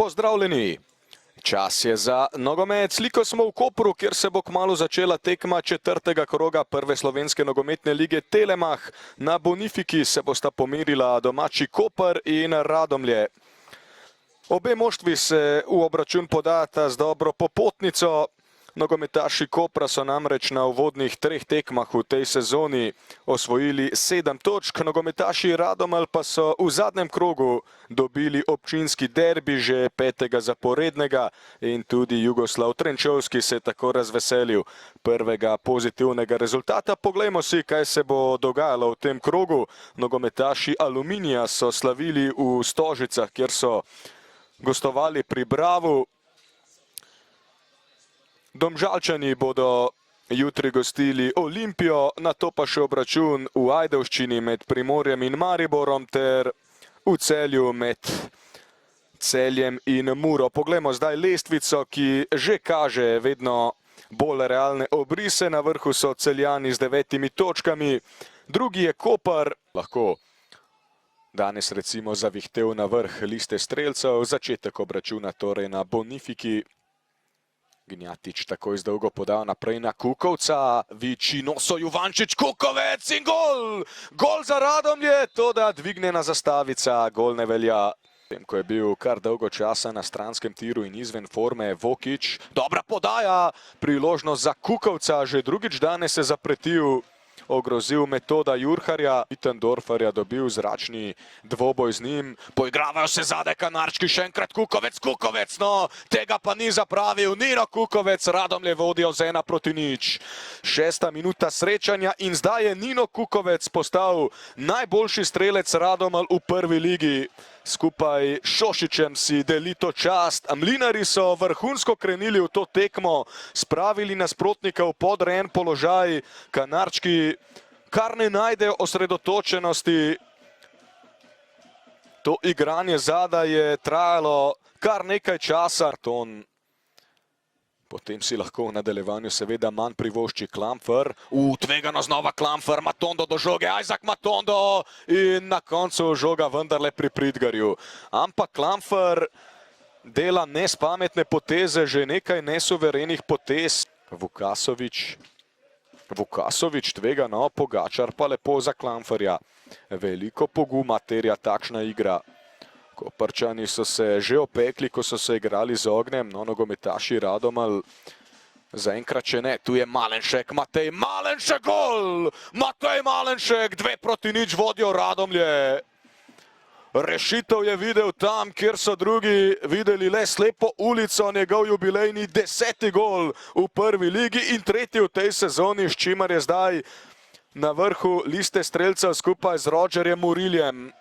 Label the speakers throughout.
Speaker 1: Pozdravljeni! Čas je za nogomet. Sliko smo v Kopru, kjer se bo kmalu začela tekma četrtega kroga prve slovenske nogometne lige Telemach. Na Bonifiki se bosta pomerila domači Koper in Radomlje. Obe moštvi se v obračun podata z dobro popotnico. Nogometaši Kopra so namreč na uvodnih 3 tekmah v tej sezoni osvojili 7 točk, nogometaši Radomelj pa so v zadnjem krogu dobili občinski derbi že 5. zaporednega in tudi Jugoslav Trenčovski se je tako razveselil prvega pozitivnega rezultata. Poglejmo si, kaj se bo dogajalo v tem krogu. Nogometaši Aluminija so slavili v Stožicah, kjer so gostovali pri Bravu. Domžalčani bodo jutri gostili Olimpijo, nato pa še obračun v Ajdovščini med Primorjem in Mariborom ter v Celju med Celjem in Muro. Poglejmo zdaj lestvico, ki že kaže vedno bolj realne obrise. Na vrhu so Celjani z 9 točkami, drugi je Koper. Lahko danes recimo zavihtel na vrh liste strelcev, začetek obračuna torej na Bonifiki. Gnjatič takoj zdolgo podal naprej na Kukovca, Vičinoso, Juvančič, Kukovec in gol! Gol za Radomlje, toda dvignjena zastavica, gol ne velja. Tem, ko je bil kar dolgo časa na stranskem tiru in izven forme, Vokič, dobra podaja, priložnost za Kukovca, že drugič danes se zapretil, ogrozil Metoda Jurharja, Mittendorferja dobil zračni dvoboj z njim, poigravajo se zadaj Kanarčki, še enkrat Kukovec, no, tega pa ni zapravil, Nino Kukovec, Radomlje vodijo z 1:0. 6. minuta srečanja in zdaj je Nino Kukovec postal najboljši strelec Radomelj v prvi ligi. Skupaj s Šošićem si deli to čast. Mlinari so vrhunsko krenili v to tekmo, spravili nasprotnika v podrejen položaj. Kanarčki kar ne najdejo osredotočenosti. To igranje zadaj je trajalo kar nekaj časa. Potem si lahko v nadaljevanju seveda manj privošči Klamfer. Tvegano znova Klamfer, Matondo do žoge, Ajzak Matondo in na koncu žoga vendarle pri Pridgarju. Ampak Klamfer dela nespametne poteze, že nekaj nesuverenih potez. Vukasovič tvegano, Pogačar pa lepo za Klamferja. Veliko poguma terja takšna igra. Koprčani so se že opekli, ko so se igrali z ognjem, no nogometaši Radomelj zaenkrat še ne. Tu je Malenšek, Matej Malenšek, gol! Matej Malenšek, 2:0 vodijo Radomlje. Rešitev je videl tam, kjer so drugi videli le slepo ulico, njegov jubilejni 10. gol v prvi ligi in 3. v tej sezoni, s čimer je zdaj na vrhu liste strelcev skupaj z Rogerjem Muriljem.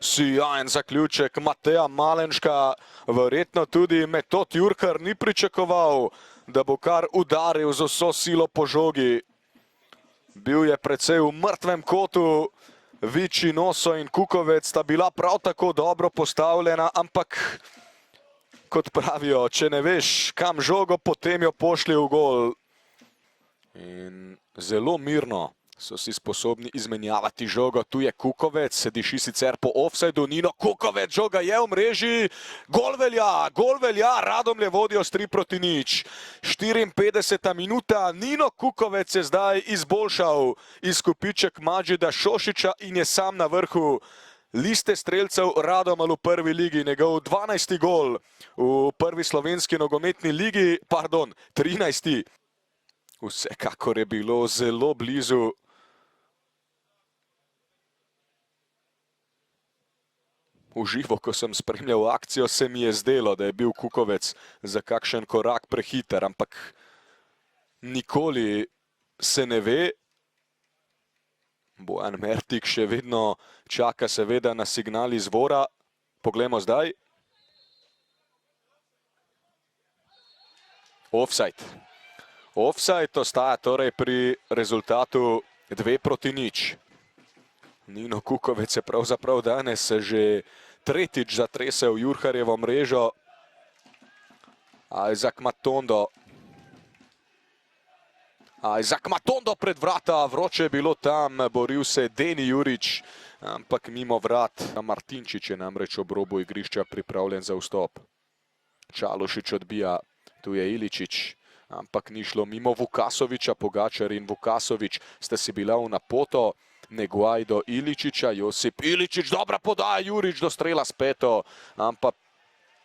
Speaker 1: Sijajen zaključek Mateja Malenška, verjetno tudi Metod Jurhar ni pričakoval, da bo kar udaril z vso silo po žogi. Bil je precej v mrtvem kotu, Vičinoso in Kukovec sta bila prav tako dobro postavljena, ampak kot pravijo, če ne veš kam žogo, potem jo pošli v gol. In zelo mirno so si sposobni izmenjavati žogo. Tu je Kukovec, diši sicer po ofsajdu, Nino Kukovec, žoga je v mreži, gol velja, Radomlje vodijo s 3:0. 54. minuta, Nino Kukovec je zdaj izboljšal izkupiček Madžida Šošića in je sam na vrhu liste strelcev Radomelj v prvi ligi. Njegov 12. gol v prvi slovenski nogometni ligi, 13. Vsekakor je bilo zelo blizu. V živo, ko sem spremljal akcijo, se mi je zdelo, da je bil Kukovec za kakšen korak prehiter, ampak nikoli se ne ve. Bojan Mertik še vedno čaka seveda na signal izvora. Poglejmo zdaj. Offside ostaja torej pri rezultatu 2:0. Nino Kukovec je pravzaprav danes že 3. zatresel Jurharjevo mrežo. Ajzak Matondo pred vrata, vroče je bilo tam, boril se Deni Jurič ampak mimo vrat. Martinčič je namreč ob robu igrišča pripravljen za vstop. Čalošič odbija, tu je Iličić, ampak ni šlo mimo Vukasoviča. Pogačar in Vukasovič sta si bila v napoto. Neguaj do Iličića, Josip Iličić, dobra podaja, Jurić do strela s peto, ampak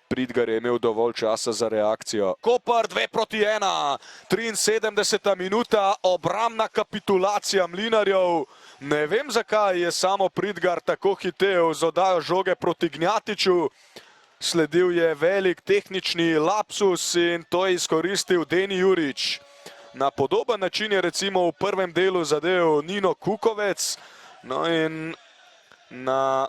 Speaker 1: Pridgar je imel dovolj časa za reakcijo. Koper 2-1, 73. minuta, obrambna kapitulacija Mlinarjev. Ne vem, zakaj je samo Pridgar tako hitel z oddajo žoge proti Gnjatiću. Sledil je velik tehnični lapsus in to je izkoristil Deni Jurić. Na podoben način je recimo v prvem delu zadev Nino Kukovec. No in na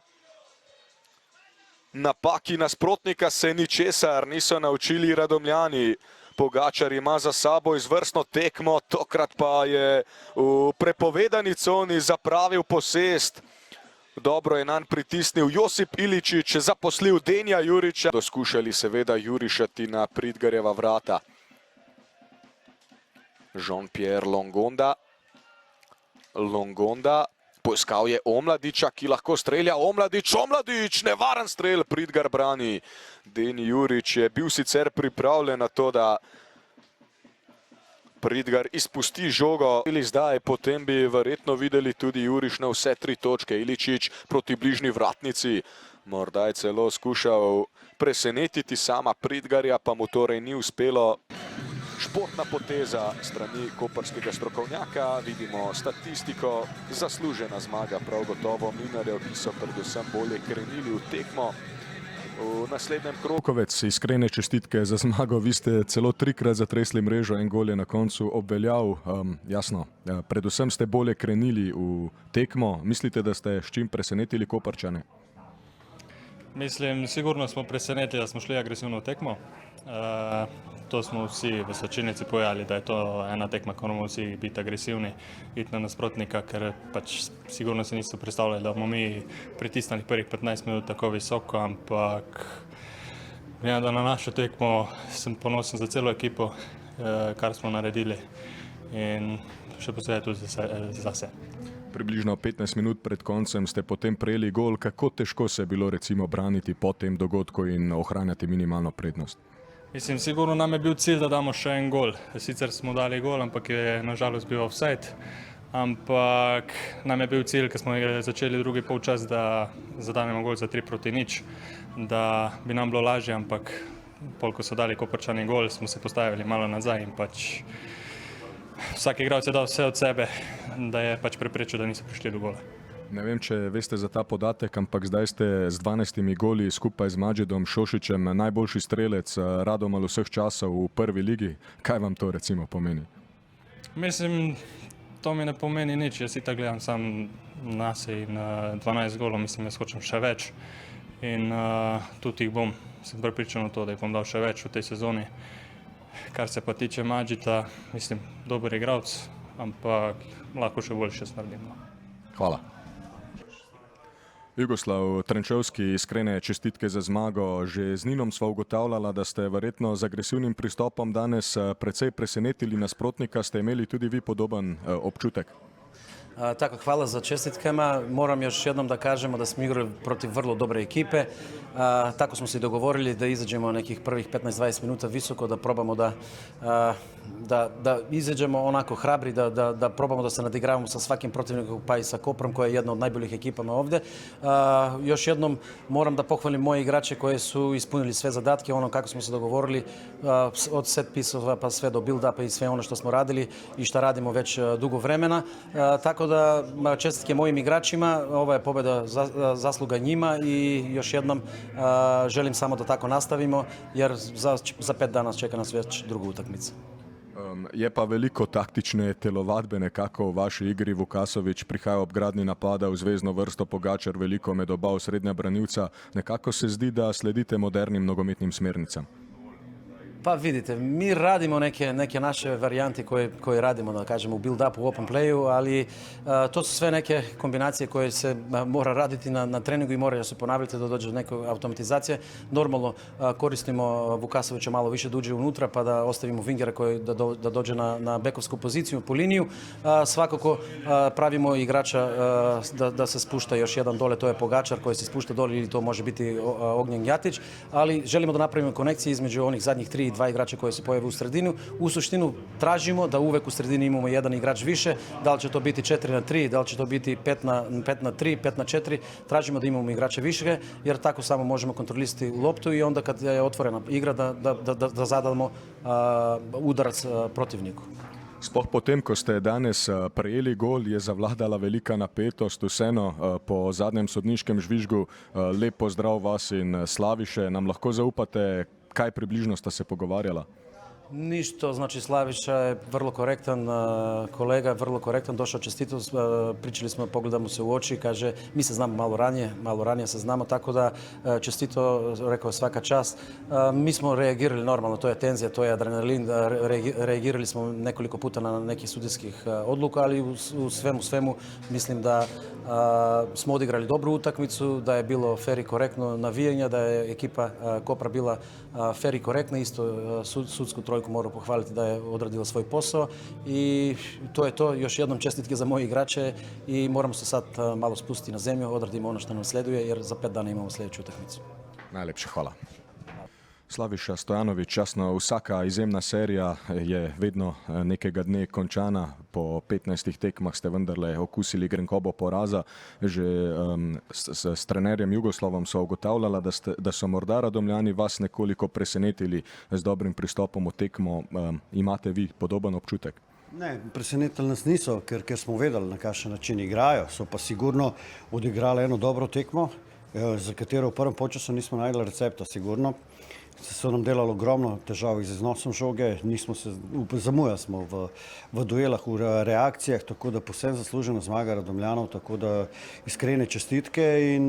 Speaker 1: napaki nasprotnika se ničesar niso naučili Radomljani. Pogačar ima za sabo izvrstno tekmo, tokrat pa je v prepovedani coni zapravil posest. Dobro je nanj pritisnil Josip Iličić, zaposlil Denija Jurića. Doskušali seveda jurišati na Pridgarjeva vrata. Jean-Pierre Longonda. Longonda poiskal je Omladiča, ki lahko strelja. Omladič, nevaren strel, Pridgar brani. Deni Jurić je bil sicer pripravljen na to, da Pridgar izpusti žogo. Zdaj, potem bi verjetno videli tudi Juriš na vse 3 točke. Iličić proti bližnji vratnici. Morda je celo skušal presenetiti sama Pridgarja, pa mu torej ni uspelo. Športna poteza strani koprskega strokovnjaka. Vidimo statistiko. Zaslužena zmaga prav gotovo Mlinarjev, ki so predvsem bolje krenili v tekmo. V naslednjem krogu.
Speaker 2: Kukovec, iskrene čestitke za zmago. Vi ste celo 3-krat zatresli mrežo, en gol je na koncu obveljal. Jasno, predvsem ste bolje krenili v tekmo. Mislite, da ste s čim presenetili Koprčane?
Speaker 3: Mislim, sigurno smo presenetili, da smo šli agresivno v tekmo. To smo vsi v slačilnici povedali, da je to ena tekma, ko moramo vsi biti agresivni, iti na nasprotnika, ker pač sigurno se niso predstavljali, da bomo mi pritisnili prvih 15 minut tako visoko, ampak vem, da na našo tekmo sem ponosen za celo ekipo, kar smo naredili in še posebej tudi zase.
Speaker 2: Približno 15 minut pred koncem ste potem prejeli gol. Kako težko se je bilo recimo braniti po tem dogodku in ohranjati minimalno prednost?
Speaker 3: Mislim, sigurno nam je bil cilj, da damo še en gol. Sicer smo dali gol, ampak je nažalost bil offside. Ampak nam je bil cilj, ko smo začeli drugi polčas, da zadanemo gol za 3-0, da bi nam bilo lažje, ampak ko so dali Koprčani gol, smo se postavili malo nazaj in pač vsak igralec je dal vse od sebe, da je pač preprečil, da niso prišli do gola.
Speaker 2: Ne vem, če veste za ta podatek, ampak zdaj ste z 12 goli skupaj z Madžidom Šošićem najboljši strelec Radomelj vseh časov v prvi ligi. Kaj vam to recimo pomeni?
Speaker 3: Mislim, to mi ne pomeni nič. Jaz itak gledam sam nase in 12 golov, mislim, jaz hočem še več. In tudi jih bom, sem prepričan v to, da jih bom dal še več v tej sezoni. Kar se pa tiče Madžida, mislim, dober igralec, ampak lahko še boljše naredimo.
Speaker 2: Hvala. Jugoslav Trenčevski, iskrene čestitke za zmago. Že z Ninom sva ugotavljala, da ste verjetno z agresivnim pristopom danes precej presenetili nasprotnika. Ste imeli tudi vi podoben občutek?
Speaker 4: Tako, hvala za čestitkama. Moram još jednom da kažemo da smo igrali protiv vrlo dobre ekipe. Tako smo se dogovorili da izađemo nekih prvih 15-20 minuta visoko, da probamo da izađemo onako hrabri, da probamo da se nadigravamo sa svakim protivnikom, pa i sa Koprom, koja je jedna od najboljih ekipama ovdje. Još jednom moram da pohvalim moje igrače koje su ispunili sve zadatke, ono kako smo se dogovorili, od set pisova pa sve do build-upa i sve ono što smo radili i što radimo već dugo vremena. Tako da čestitke mojim igračima, ova je pobjeda zasluga njima i još jednom želim samo da tako nastavimo, jer za 5 dana čeka nas već druga utakmica.
Speaker 2: Je pa veliko taktične telovadbe nekako v vaši igri. Vukasović prihaja ob gradni napada v zvezno vrsto, Pogačar veliko med oba srednja branilca. Nekako se zdi, da sledite modernim nogometnim smernicam.
Speaker 4: Pa vidite, mi radimo neke naše varijante koje radimo, da kažemo, u build-upu, u open playu, ali to su sve neke kombinacije koje se mora raditi na treningu i moraju se ponavljati da dođe do neke automatizacije. Normalno koristimo Vukasovića malo više da uđe unutra pa da ostavimo Vingera koji da dođe na bekovsku poziciju, po liniju. Svakako pravimo igrača da se spušta još jedan dole, to je Pogačar koji se spušta dole ili to može biti Ognjen Jatić, ali želimo da napravimo konekcije između onih zadnjih 3 i 2 igrača koji se pojave u sredinu. U suštinu tražimo da uvek u sredini imamo jedan igrač više, da li će to biti 4-3, da li će to biti 5-3, 5-4, tražimo da imamo igrače više, jer tako samo možemo kontrolisati loptu i onda kad je otvorena igra da zadamo udarac protivniku.
Speaker 2: Sploh potem, ko ste danes prejeli gol, je zavladala velika napetost. Vseeno po zadnjem sodniškem žvižgu lep pozdrav vas in Slaviše. Nam lahko zaupate, kaj približno sta se pogovarjala?
Speaker 4: Ništa, znači Slaviša je vrlo korektan kolega, vrlo korektan, došao čestito, pričali smo, pogledamo se u oči, kaže mi se znamo malo ranije se znamo, tako da čestito, rekao svaka čast. Mi smo reagirali normalno, to je tenzija, to je adrenalin, reagirali smo nekoliko puta na nekih sudijskih odluka, ali u svemu mislim da smo odigrali dobru utakmicu, da je bilo fer i korektno navijanje, da je ekipa Kopra bila fer i korektna, isto sudsku trojku moram pohvaliti da je odradila svoj posao i to je to. Još jednom čestitke za moje igrače i moramo se sad malo spustiti na zemlju, odradimo ono što nam sleduje jer za 5 dana imamo sljedeću utakmicu.
Speaker 2: Najlepša hvala. Slaviša Stojanović, jasno, vsaka izjemna serija je vedno nekega dne končana. Po 15 tekmah ste vendarle okusili grenkobo poraza. Že s trenerjem Jugoslavom so ugotavljala, da so morda Radomljani vas nekoliko presenetili z dobrim pristopom v tekmo. Imate vi podoben občutek?
Speaker 5: Ne, presenetili nas niso, ker smo vedeli, na kakšen način igrajo. So pa sigurno odigrali eno dobro tekmo, za katero v prvem polčasu nismo našli recepta, sigurno. So nam delali ogromno težav z iznosom žoge, zamujali smo v duelah, v reakcijah, tako da povsem zaslužena zmaga Radomljanov, tako da iskrene čestitke in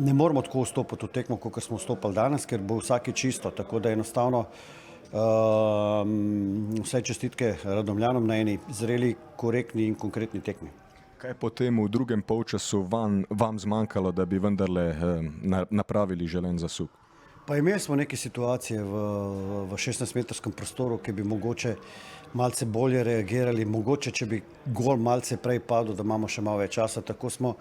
Speaker 5: ne moramo tako vstopiti v tekmo, kot smo vstopali danes, ker bo vsaki čisto, tako da enostavno vse čestitke Radomljanom na eni zreli, korektni in konkretni tekmi.
Speaker 2: Kaj je potem v drugem polčasu vam zmanjkalo, da bi vendarle napravili želen zasuk?
Speaker 5: Pa imeli smo neke situacije v 16-metrskem prostoru, ki bi mogoče malce bolje reagirali, mogoče, če bi gol malce prej padel, da imamo še malo več časa. Tako smo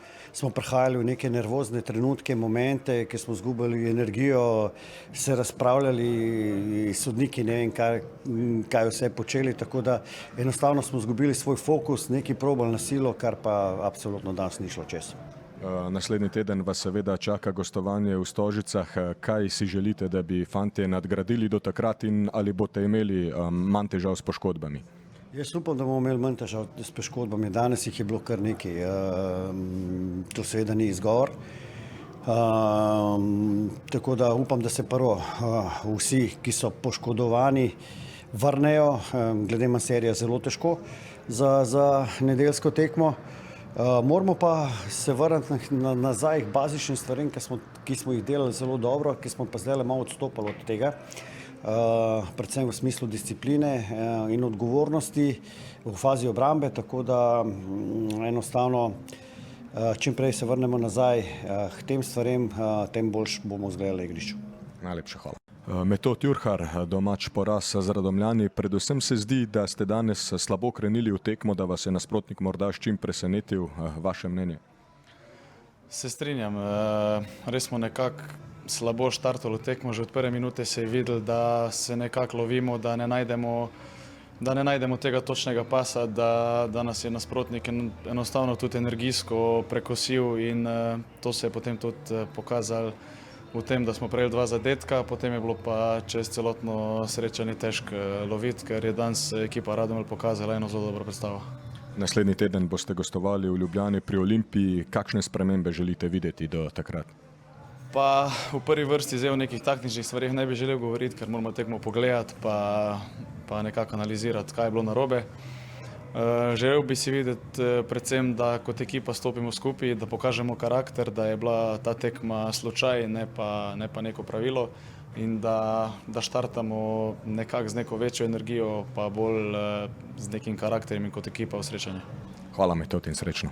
Speaker 5: prihajali v neke nervozne trenutke, momente, ki smo zgubili energijo, se razpravljali, sodniki ne vem, kaj vse počeli, tako da enostavno smo zgubili svoj fokus, neki probali na silo, kar pa absolutno danes ni šlo čez.
Speaker 2: Naslednji teden vas seveda čaka gostovanje v Stožicah. Kaj si želite, da bi fantje nadgradili do takrat in ali boste imeli manj težav s poškodbami?
Speaker 5: Jaz upam, da bomo imeli manj težav s poškodbami. Danes jih je bilo kar nekaj. To seveda ni izgovor. Tako da upam, da se prvo vsi, ki so poškodovani, vrnejo. Glede na serijo zelo težko za nedeljsko tekmo. Moramo pa se vrniti nazaj k bazičnim stvarem, ki smo jih delali zelo dobro, ki smo pa zdaj malo odstopali od tega, predvsem v smislu discipline in odgovornosti v fazi obrambe, tako da enostavno čim prej se vrnemo nazaj k tem stvarem, tem boljš bomo izgledali na igrišču.
Speaker 2: Najlepša hvala. Metod Jurhar, domač poraz z Radomljani. Predvsem se zdi, da ste danes slabo krenili v tekmo, da vas je nasprotnik morda s čim presenetil. Vaše mnenje?
Speaker 3: Se strinjam. Res smo nekako slabo štartali v tekmo. Že od prve minute se je videlo, da se nekako lovimo, da ne najdemo tega točnega pasa, da nas je nasprotnik enostavno tudi energijsko prekosil in to se je potem tudi pokazalo v tem, da smo prejeli 2 zadetka, potem je bilo pa čez celotno srečanje težko loviti, ker je danes ekipa Radomelj pokazala eno zelo dobro predstavo.
Speaker 2: Naslednji teden boste gostovali v Ljubljani pri Olimpiji. Kakšne spremembe želite videti do takrat?
Speaker 3: Pa v prvi vrsti zdaj o nekih taktičnih stvarih ne bi želel govoriti, ker moramo tekmo pogledati pa nekako analizirati, kaj je bilo narobe. Želel bi si videti predvsem, da kot ekipa stopimo skupaj, da pokažemo karakter, da je bila ta tekma slučaj, ne pa neko pravilo.
Speaker 6: in da štartamo nekako z neko večjo energijo, pa bolj z nekim karakterjem in kot ekipa v srečanje.
Speaker 2: Hvala, Metod, in srečno.